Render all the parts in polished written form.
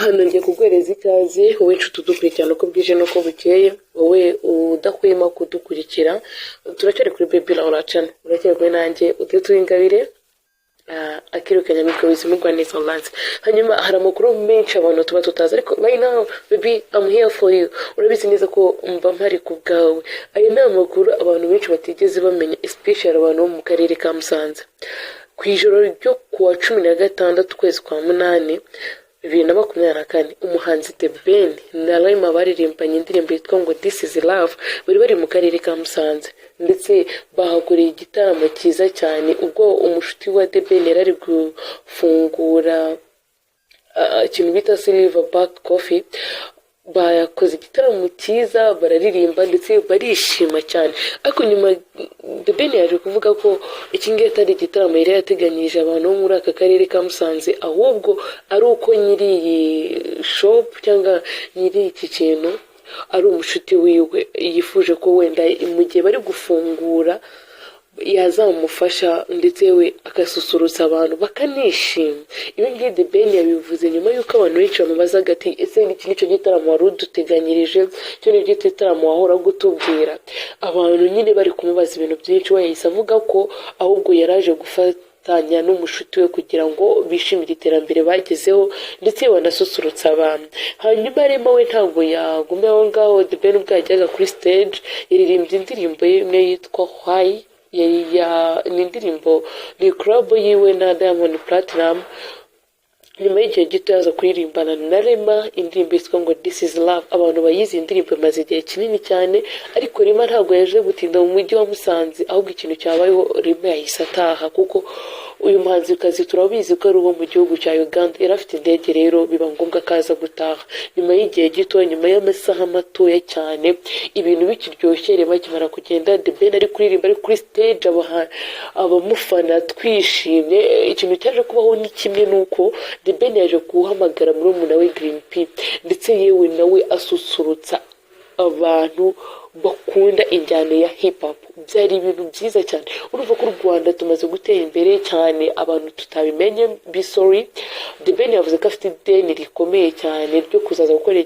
hano ngiye kuguhereza ikaze wowe nshuti udukurikirana uko bwije n'uko bukeye, wowe udahwema kudukurikira. Turacyari kuri Baby Laura Channel, uracyari kuri nanjye Ingabire akirukanya mikoro bizimugwa neza online. Hanyuma hari amakuru menshi abantu tuba tutazi, ariko right now baby I'm here for you. Urabizi neza ko mba mpari ku bwawe. Ayo ni amakuru abantu benshi batigeze bamenya, especially abantu bo mu karere ka Musanze. Ku ijoro ryo kuwa 16 kwezi kwa 8 2024, umuhanzi The Ben na Nyuma baririmbanye indirimbo yitwa ngo This is Love, bari mu karere ka Musanze, ndetse bahakoreye igitaramo cyiza cyane. Ubwo umushuti wa The Ben yari gufungura ikintu bita Silverback Coffee, bayakoze igitaramo cyiza, bararirimba ndetse barishima cyane. Ariko nyuma The Ben yaje kuvuga ko iki ngiye atari igitaramo yari yateganyije abantu bo muri aka karere ka Musanze, ahubwo ari uko nyiri iyi shop cyangwa nyiri iki kintu ari umushuti wiwe yifuje ko wenda mu gihe bari gufungura yazamufasha ndetse we akasusurutsa abantu bakanishima. Ibi ngibi The Ben yabivuze nyuma y'uko abantu benshi bamubazaga ati ese iki nicyo gitaramo wari uduteganyirije, cyo ni igitaramo wahora gutubwira. Abantu nyine bari kumubaza ibintu byinshi, we yahise avuga ko ahubwo yaraje gufatanya n'umushuti we kugira ngo bishimire iterambere bagezeho ndetse banasusurutsa abantu. Hanyuma rero we ntabwo yagumye aho ngaho. The Ben ubwo yajyaga kuri stage yaririmbye indirimbo imwe yitwa Why, ni indirimbo ni club yiwe na Diamond Platinum. Nyuma y'igihe gito yaza kuririmbana na Rema indirimbo yitwa ngo This is Love. Abantu bayizi indirimbo maze igihe kinini cyane, ariko Rema ntabwo yaje gutinda mu mujyi wa Musanze, ahubwo ikintu cyabayeho Rema yahise ataha, kuko uyu muhanzikazi turabizi ko ari uwo mu gihugu cya Uganda, yari afite indege, rero biba ngombwa kaza gutaha. Nyuma y'igihe gito, nyuma y'amasaha matoya cyane, ibintu bikiryoshye, Rema kimara kugenda, The Ben ari kuririmba ari kuri stage, abamufana twishimye. Ikintu cyaje kubaho ni kimwe, nuko The Ben yaje guhamagara murumuna we Green P, ndetse yewe nawe asusurutsa abantu bakunda injyana ya hip hop. Byari ibintu byiza cyane. Urumva ko u Rwanda tumaze gutera imbere cyane, abantu tutabimenye. Be sorry. The Ben yavuze ko afite ideni rikomeye cyane ryo kuzaza gukora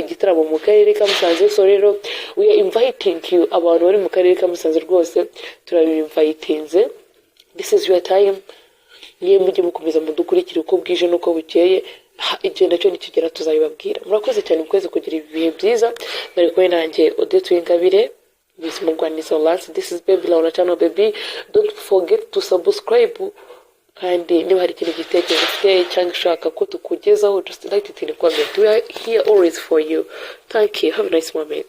igitaramo mu karere ka Musanze. So rero we are inviting you, abantu bari mu karere ka Musanze rwose turabinvitinze. This is your time. Niye mujye mukomeza mudukurikira uko bwije n'uko bukeye, igihe nacyo nikigera tuzabibabwira. Murakoze cyane mukweze kugira ibihe byiza. Bari kumwe nanjye Ingabire bizimugwaniza online. This is Baby Laura Channel. Baby, don't forget to subscribe, kandi niba hari ikintu gitekerezo ufite cyangwa ushaka ko tukugezaho, just write it in the comment. We are here always for you. Thank you. Have a nice moment.